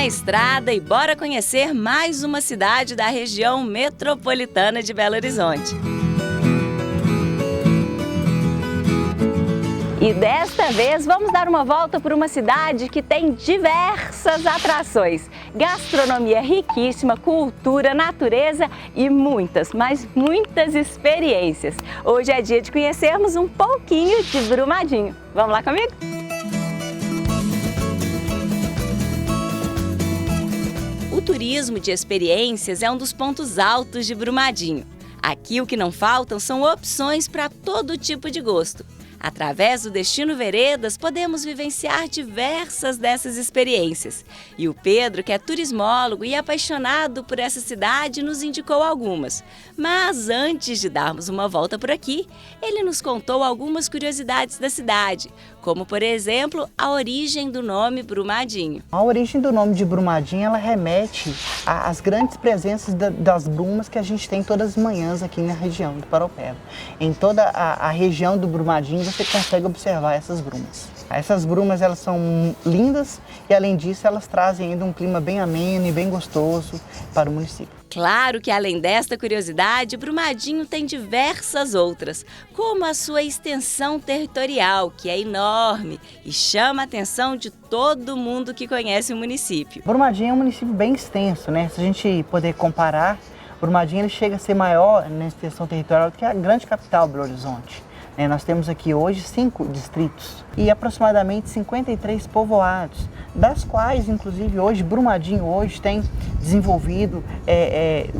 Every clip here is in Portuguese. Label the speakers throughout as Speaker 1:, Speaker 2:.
Speaker 1: estrada e bora conhecer mais uma cidade da região metropolitana de Belo Horizonte. E desta vez vamos dar uma volta por uma cidade que tem diversas atrações, gastronomia riquíssima, cultura, natureza e muitas, mas muitas experiências. Hoje é dia de conhecermos um pouquinho de Brumadinho. Vamos lá comigo? O turismo de experiências é um dos pontos altos de Brumadinho. Aqui o que não faltam são opções para todo tipo de gosto. Através do Destino Veredas, podemos vivenciar diversas dessas experiências. E o Pedro, que é turismólogo e apaixonado por essa cidade, nos indicou algumas. Mas antes de darmos uma volta por aqui, ele nos contou algumas curiosidades da cidade, como, por exemplo, a origem do nome Brumadinho.
Speaker 2: A origem do nome de Brumadinho, ela remete às grandes presenças das brumas que a gente tem todas as manhãs aqui na região do Paraopeba. Em toda a região do Brumadinho, você consegue observar essas brumas. Essas brumas, elas são lindas e, além disso, elas trazem ainda um clima bem ameno e bem gostoso para o município.
Speaker 1: Claro que, além desta curiosidade, Brumadinho tem diversas outras, como a sua extensão territorial, que é enorme e chama a atenção de todo mundo que conhece o município.
Speaker 2: Brumadinho é um município bem extenso, né? Se a gente poder comparar, Brumadinho ele chega a ser maior na extensão territorial do que a grande capital, Belo Horizonte. Nós temos aqui hoje 5 distritos e aproximadamente 53 povoados, das quais, inclusive, hoje, Brumadinho hoje tem desenvolvido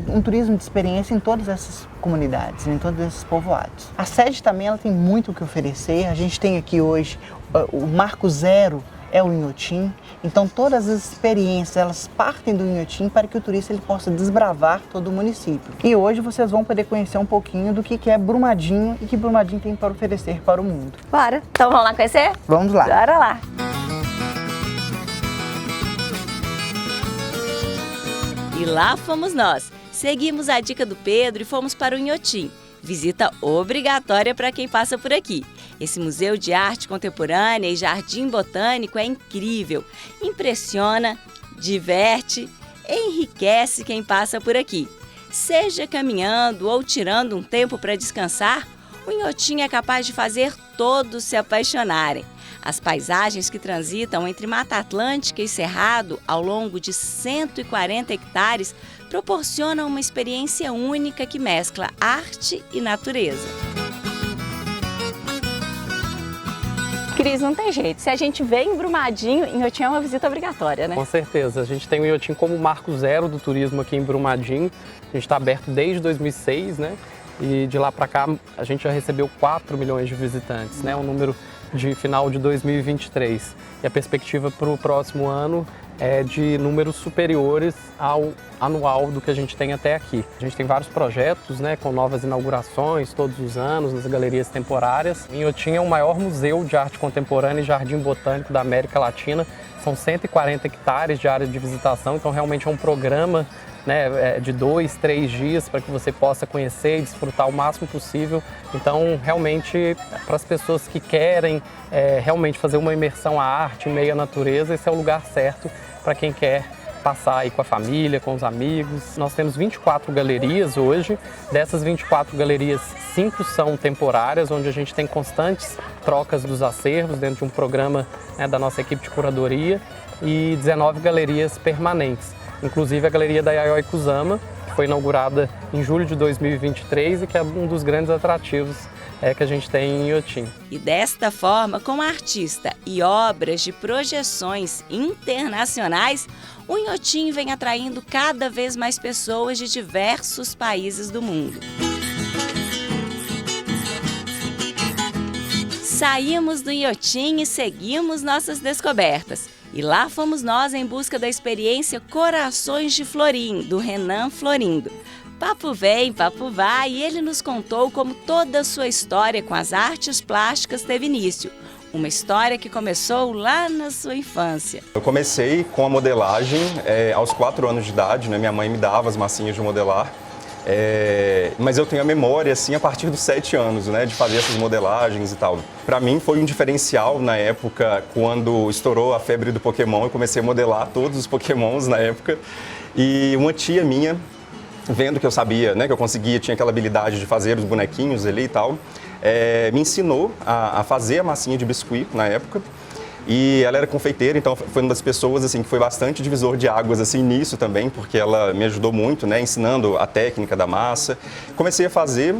Speaker 2: um turismo de experiência em todas essas comunidades, em todos esses povoados. A sede também ela tem muito o que oferecer. A gente tem aqui hoje o Marco Zero, é o Inhotim. Então todas as experiências elas partem do Inhotim para que o turista ele possa desbravar todo o município. E hoje vocês vão poder conhecer um pouquinho do que é Brumadinho e que Brumadinho tem para oferecer para o mundo.
Speaker 1: Bora! Então vamos lá conhecer?
Speaker 2: Vamos lá!
Speaker 1: Bora lá! E lá fomos nós. Seguimos a dica do Pedro e fomos para o Inhotim. Visita obrigatória para quem passa por aqui. Esse museu de arte contemporânea e jardim botânico é incrível. Impressiona, diverte, enriquece quem passa por aqui. Seja caminhando ou tirando um tempo para descansar, o Inhotim é capaz de fazer todos se apaixonarem. As paisagens que transitam entre Mata Atlântica e Cerrado, ao longo de 140 hectares, proporcionam uma experiência única que mescla arte e natureza. Cris, não tem jeito. Se a gente vem em Brumadinho, Inhotim é uma visita obrigatória, né?
Speaker 3: Com certeza. A gente tem o Inhotim como marco zero do turismo aqui em Brumadinho. A gente está aberto desde 2006, né? E de lá para cá a gente já recebeu 4 milhões de visitantes, né? Um número de final de 2023. E a perspectiva para o próximo ano é de números superiores ao anual do que a gente tem até aqui. A gente tem vários projetos, né, com novas inaugurações todos os anos nas galerias temporárias. Inhotim é o maior museu de arte contemporânea e jardim botânico da América Latina. São 140 hectares de área de visitação, então realmente é um programa, né, de 2, 3 dias para que você possa conhecer e desfrutar o máximo possível. Então, realmente, para as pessoas que querem realmente fazer uma imersão à arte, em meio à natureza, esse é o lugar certo para quem quer passar aí com a família, com os amigos. Nós temos 24 galerias hoje. Dessas 24 galerias, 5 são temporárias, onde a gente tem constantes trocas dos acervos dentro de um programa, né, da nossa equipe de curadoria, e 19 galerias permanentes. Inclusive a Galeria da Yayoi Kusama, que foi inaugurada em julho de 2023 e que é um dos grandes atrativos que a gente tem em Inhotim.
Speaker 1: E desta forma, com artista e obras de projeções internacionais, o Inhotim vem atraindo cada vez mais pessoas de diversos países do mundo. Saímos do Inhotim e seguimos nossas descobertas. E lá fomos nós em busca da experiência Corações de Florim, do Renan Florindo. Papo vem, papo vai, e ele nos contou como toda a sua história com as artes plásticas teve início. Uma história que começou lá na sua infância.
Speaker 4: Eu comecei com a modelagem aos 4 anos de idade, né? Minha mãe me dava as massinhas de modelar. Mas eu tenho a memória, assim, a partir dos 7 anos, né, de fazer essas modelagens e tal. Para mim foi um diferencial na época, quando estourou a febre do Pokémon, eu comecei a modelar todos os Pokémons na época. E uma tia minha, vendo que eu sabia, né, que eu conseguia, tinha aquela habilidade de fazer os bonequinhos ali e tal, me ensinou a fazer a massinha de biscuit na época. E ela era confeiteira, então foi uma das pessoas assim que foi bastante divisor de águas assim nisso também, porque ela me ajudou muito, né, ensinando a técnica da massa. Comecei a fazer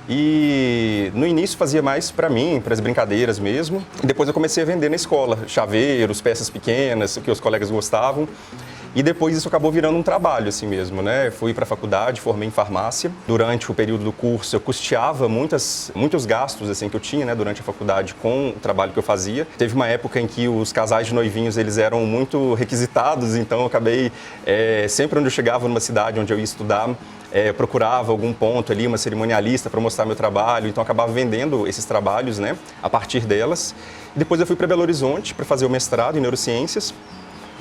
Speaker 4: e no início fazia mais para mim, para as brincadeiras mesmo. E depois eu comecei a vender na escola, chaveiros, peças pequenas, que os colegas gostavam. E depois isso acabou virando um trabalho assim mesmo, né? Fui para a faculdade, formei em farmácia. Durante o período do curso eu custeava muitos gastos assim que eu tinha, né, durante a faculdade com o trabalho que eu fazia. Teve uma época em que os casais de noivinhos eles eram muito requisitados, então eu acabei sempre onde eu chegava numa cidade onde eu ia estudar, procurava algum ponto ali, uma cerimonialista para mostrar meu trabalho, então eu acabava vendendo esses trabalhos, né, a partir delas. E depois eu fui para Belo Horizonte para fazer o mestrado em neurociências.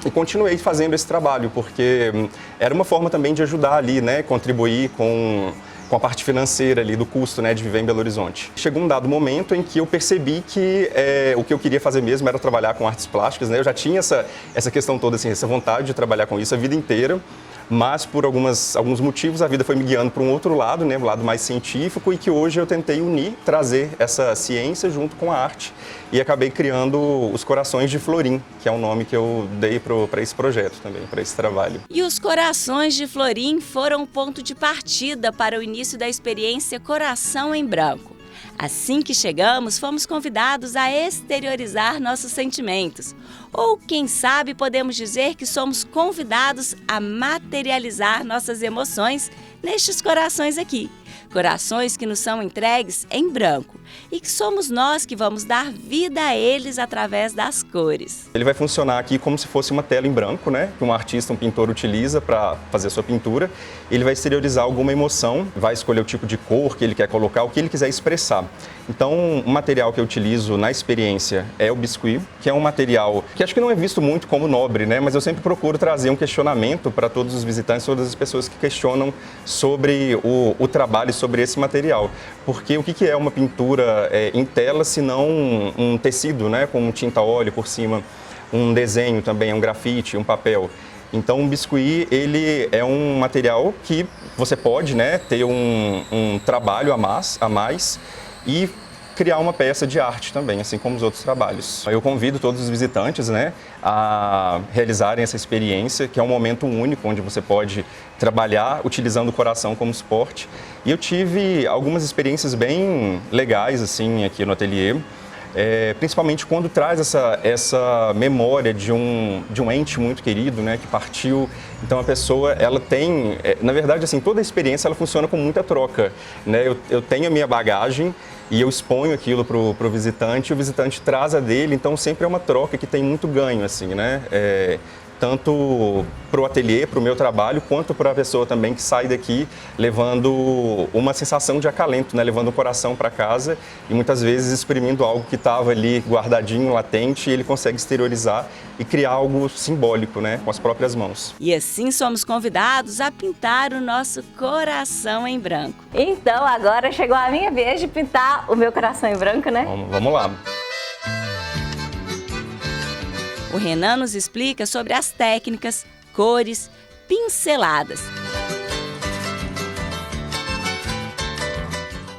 Speaker 4: E continuei fazendo esse trabalho, porque era uma forma também de ajudar ali, né, contribuir com a parte financeira ali do custo, né, de viver em Belo Horizonte. Chegou um dado momento em que eu percebi que o que eu queria fazer mesmo era trabalhar com artes plásticas, né? Eu já tinha essa questão toda, assim, essa vontade de trabalhar com isso a vida inteira. Mas por alguns motivos a vida foi me guiando para um outro lado, né, um lado mais científico, e que hoje eu tentei unir, trazer essa ciência junto com a arte e acabei criando os Corações de Florim, que é o nome que eu dei para esse projeto também, para esse trabalho.
Speaker 1: E os Corações de Florim foram o ponto de partida para o início da experiência Coração em Branco. Assim que chegamos, fomos convidados a exteriorizar nossos sentimentos. Ou, quem sabe, podemos dizer que somos convidados a materializar nossas emoções nestes corações aqui. Corações que nos são entregues em branco e que somos nós que vamos dar vida a eles através das cores.
Speaker 4: Ele vai funcionar aqui como se fosse uma tela em branco, né, que um artista, um pintor utiliza para fazer a sua pintura. Ele vai exteriorizar alguma emoção, vai escolher o tipo de cor que ele quer colocar, o que ele quiser expressar. Então, o material que eu utilizo na experiência é o biscuit, que é um material que acho que não é visto muito como nobre, né, mas eu sempre procuro trazer um questionamento para todos os visitantes, todas as pessoas que questionam sobre o trabalho, sobre esse material. Porque o que é uma pintura em tela, se não um tecido, né, com tinta óleo por cima, um desenho também, um grafite, um papel. Então, o biscuit, ele é um material que você pode, né, ter um trabalho a mais e criar uma peça de arte também, assim como os outros trabalhos. Eu convido todos os visitantes, né, a realizarem essa experiência, que é um momento único onde você pode trabalhar utilizando o coração como suporte. E eu tive algumas experiências bem legais assim aqui no ateliê. Principalmente quando traz essa memória de um ente muito querido, né, que partiu. Então a pessoa, ela tem, na verdade, assim, toda a experiência ela funciona com muita troca, né? Eu tenho a minha bagagem e eu exponho aquilo pro visitante, e o visitante traz a dele, então sempre é uma troca que tem muito ganho, assim, né? Tanto para o ateliê, para o meu trabalho, quanto para a pessoa também que sai daqui levando uma sensação de acalento, né? Levando o coração para casa e muitas vezes exprimindo algo que estava ali guardadinho, latente, e ele consegue exteriorizar e criar algo simbólico, né? Com as próprias mãos.
Speaker 1: E assim somos convidados a pintar o nosso coração em branco. Então agora chegou a minha vez de pintar o meu coração em branco, né?
Speaker 4: Vamos lá.
Speaker 1: O Renan nos explica sobre as técnicas, cores, pinceladas.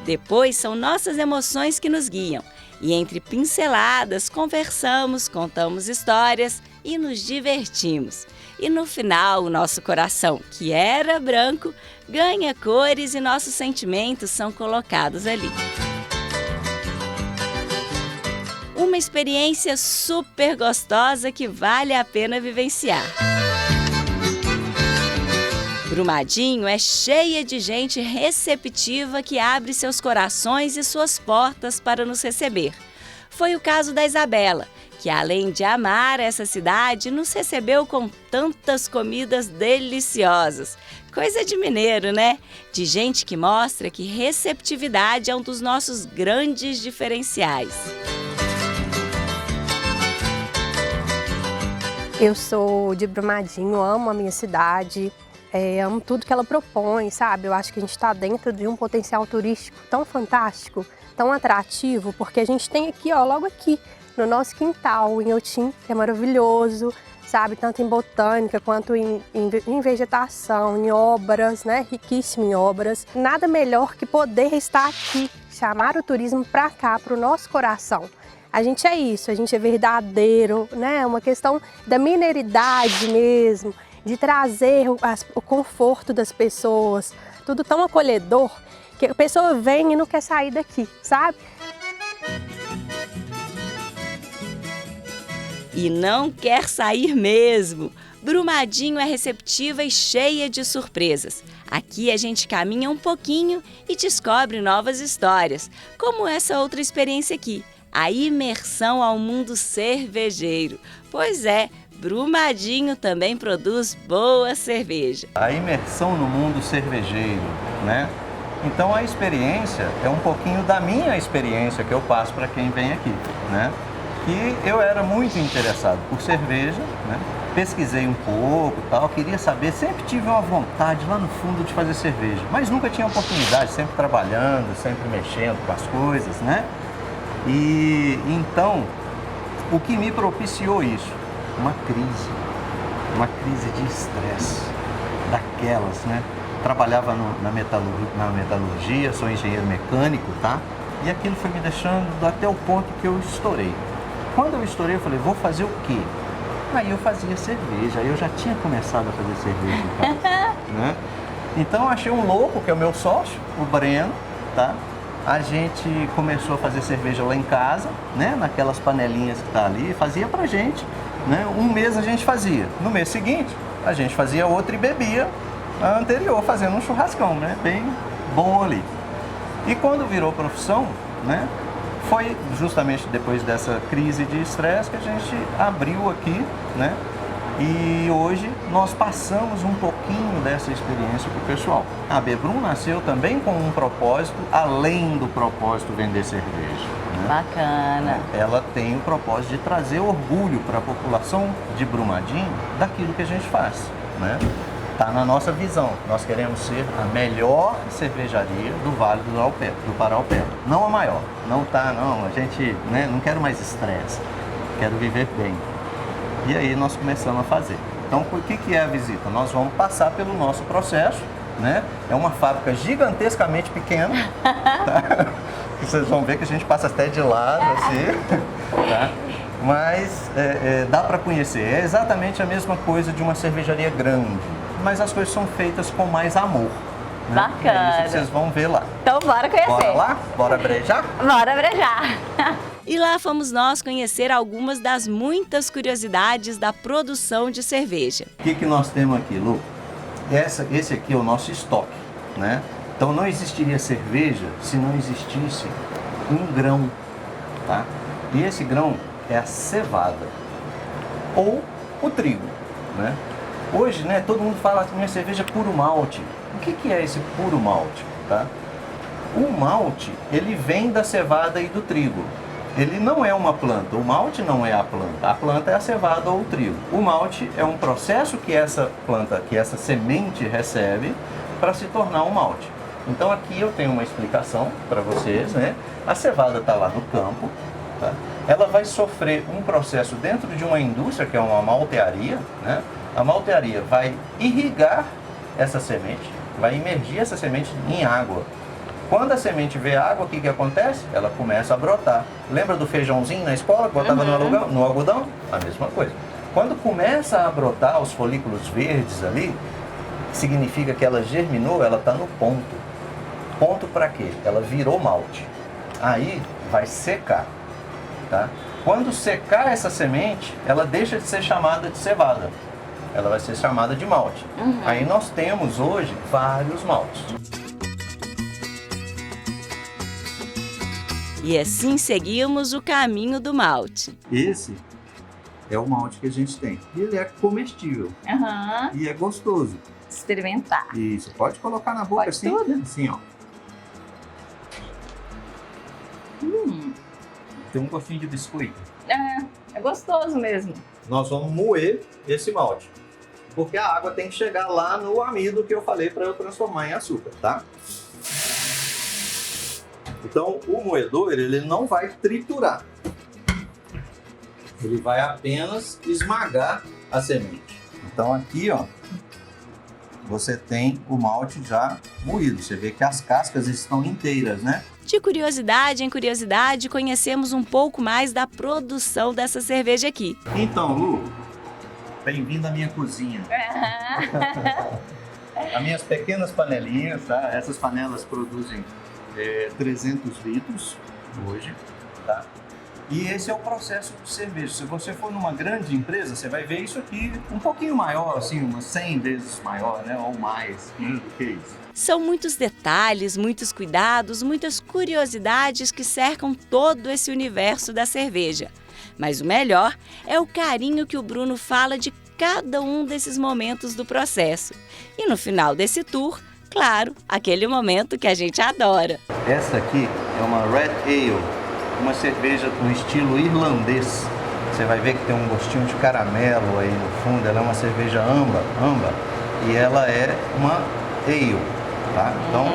Speaker 1: Depois são nossas emoções que nos guiam. E entre pinceladas, conversamos, contamos histórias e nos divertimos. E no final, o nosso coração, que era branco, ganha cores e nossos sentimentos são colocados ali. Uma experiência super gostosa que vale a pena vivenciar. Brumadinho é cheia de gente receptiva que abre seus corações e suas portas para nos receber. Foi o caso da Isabela, que além de amar essa cidade, nos recebeu com tantas comidas deliciosas. Coisa de mineiro, né? De gente que mostra que receptividade é um dos nossos grandes diferenciais.
Speaker 5: Eu sou de Brumadinho, amo a minha cidade. amo tudo que ela propõe, sabe? Eu acho que a gente está dentro de um potencial turístico tão fantástico, tão atrativo, porque a gente tem aqui, ó, logo aqui, no nosso quintal, o Inhotim, que é maravilhoso, sabe? Tanto em botânica quanto em vegetação, em obras, né? Riquíssimo em obras. Nada melhor que poder estar aqui, chamar o turismo para cá, para o nosso coração. A gente é isso, a gente é verdadeiro, né? Uma questão da mineridade mesmo, de trazer o conforto das pessoas, tudo tão acolhedor que a pessoa vem e não quer sair daqui, sabe?
Speaker 1: E não quer sair mesmo. Brumadinho é receptiva e cheia de surpresas. Aqui a gente caminha um pouquinho e descobre novas histórias, como essa outra experiência aqui, a imersão ao mundo cervejeiro. Pois é, Brumadinho também produz boa cerveja.
Speaker 6: A imersão no mundo cervejeiro, né? Então a experiência é um pouquinho da minha experiência que eu passo para quem vem aqui, né? Que eu era muito interessado por cerveja, né? Pesquisei um pouco, tal, queria saber, sempre tive uma vontade lá no fundo de fazer cerveja, mas nunca tinha oportunidade, sempre trabalhando, sempre mexendo com as coisas, né? E então, o que me propiciou isso? Uma crise de estresse, daquelas, né? Trabalhava na metalurgia, sou engenheiro mecânico, tá? E aquilo foi me deixando até o ponto que eu estourei. Quando eu estourei, eu falei, vou fazer o quê? Aí eu fazia cerveja, eu já tinha começado a fazer cerveja em casa, né? Então eu achei um louco, que é o meu sócio, o Breno, tá? A gente começou a fazer cerveja lá em casa, né? Naquelas panelinhas que tá ali, fazia pra gente, né? Um mês a gente fazia, no mês seguinte a gente fazia outra e bebia a anterior, fazendo um churrascão, né? Bem bom ali. E quando virou profissão, né? Foi justamente depois dessa crise de estresse que a gente abriu aqui, né? E hoje nós passamos um pouquinho dessa experiência para o pessoal. A Bebrum nasceu também com um propósito, além do propósito vender cerveja, né?
Speaker 1: Bacana.
Speaker 6: Ela tem o propósito de trazer orgulho para a população de Brumadinho daquilo que a gente faz, né? Está na nossa visão. Nós queremos ser a melhor cervejaria do Vale do Paraopeba. Não a maior. Não tá, não. A gente, né, não quero mais estresse. Quero viver bem. E aí nós começamos a fazer. Então, o que é a visita? Nós vamos passar pelo nosso processo, né? É uma fábrica gigantescamente pequena, tá? Vocês vão ver que a gente passa até de lado, assim, tá? Mas dá para conhecer. É exatamente a mesma coisa de uma cervejaria grande, mas as coisas são feitas com mais amor. Né?
Speaker 1: Bacana.
Speaker 6: É isso que vocês vão ver lá.
Speaker 1: Então bora conhecer.
Speaker 6: Bora lá? Bora brejar?
Speaker 1: Bora brejar. E lá fomos nós conhecer algumas das muitas curiosidades da produção de cerveja.
Speaker 6: O que nós temos aqui, Lu? Esse aqui é o nosso estoque, né? Então não existiria cerveja se não existisse um grão, tá? E esse grão é a cevada ou o trigo, né? Hoje, né, todo mundo fala que minha cerveja é puro malte. O que é esse puro malte, tá? O malte, ele vem da cevada e do trigo. Ele não é uma planta, o malte não é a planta é a cevada ou o trigo. O malte é um processo que essa planta, que essa semente recebe para se tornar um malte. Então aqui eu tenho uma explicação para vocês, né? A cevada está lá no campo, tá? Ela vai sofrer um processo dentro de uma indústria, que é uma maltearia, né? A maltearia vai irrigar essa semente, vai imergir essa semente em água. Quando a semente vê água, o que acontece? Ela começa a brotar. Lembra do feijãozinho na escola que botava no algodão? A mesma coisa. Quando começa a brotar os folículos verdes ali, significa que ela germinou, ela está no ponto. Ponto para quê? Ela virou malte. Aí vai secar, tá? Quando secar essa semente, ela deixa de ser chamada de cevada. Ela vai ser chamada de malte. Aí nós temos hoje vários maltes.
Speaker 1: E assim seguimos o caminho do malte.
Speaker 6: Esse é o malte que a gente tem. Ele é comestível e é gostoso.
Speaker 7: Experimentar.
Speaker 6: Isso, pode colocar na boca
Speaker 7: Pode
Speaker 6: assim,
Speaker 7: tudo?
Speaker 6: assim, ó. Tem um gostinho de biscoito.
Speaker 7: É gostoso mesmo.
Speaker 6: Nós vamos moer esse malte. porque a água tem que chegar lá no amido que eu falei para eu transformar em açúcar, tá? Então, o moedor, ele não vai triturar. Ele vai apenas esmagar a semente. Então, aqui, ó, você tem o malte já moído. Você vê que as cascas estão inteiras, né?
Speaker 1: De curiosidade em curiosidade, conhecemos um pouco mais da produção dessa cerveja aqui.
Speaker 6: Então, Lu, bem-vindo à minha cozinha. As minhas pequenas panelinhas, tá? Essas panelas produzem 300 litros hoje, tá? E esse é o processo de cerveja. Se você for numa grande empresa, você vai ver isso aqui um pouquinho maior, assim, umas 100 vezes maior, né? Ou mais do que isso.
Speaker 1: São muitos detalhes, muitos cuidados, muitas curiosidades que cercam todo esse universo da cerveja. Mas o melhor é o carinho que o Bruno fala de cada um desses momentos do processo. E no final desse tour, claro, aquele momento que a gente adora.
Speaker 6: Essa aqui é uma Red Ale, uma cerveja no estilo irlandês. Você vai ver que tem um gostinho de caramelo aí no fundo. Ela é uma cerveja âmbar, e ela é uma ale, tá? Então,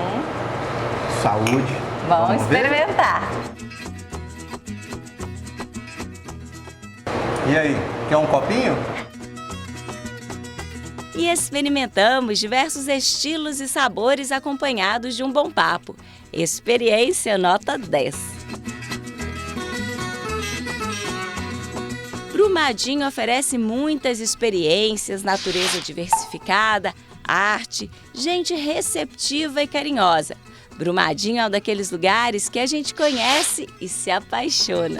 Speaker 6: saúde.
Speaker 1: Vamos experimentar.
Speaker 6: E aí, quer um copinho?
Speaker 1: E experimentamos diversos estilos e sabores acompanhados de um bom papo. Experiência nota 10. Brumadinho oferece muitas experiências, natureza diversificada, arte, gente receptiva e carinhosa. Brumadinho é um daqueles lugares que a gente conhece e se apaixona.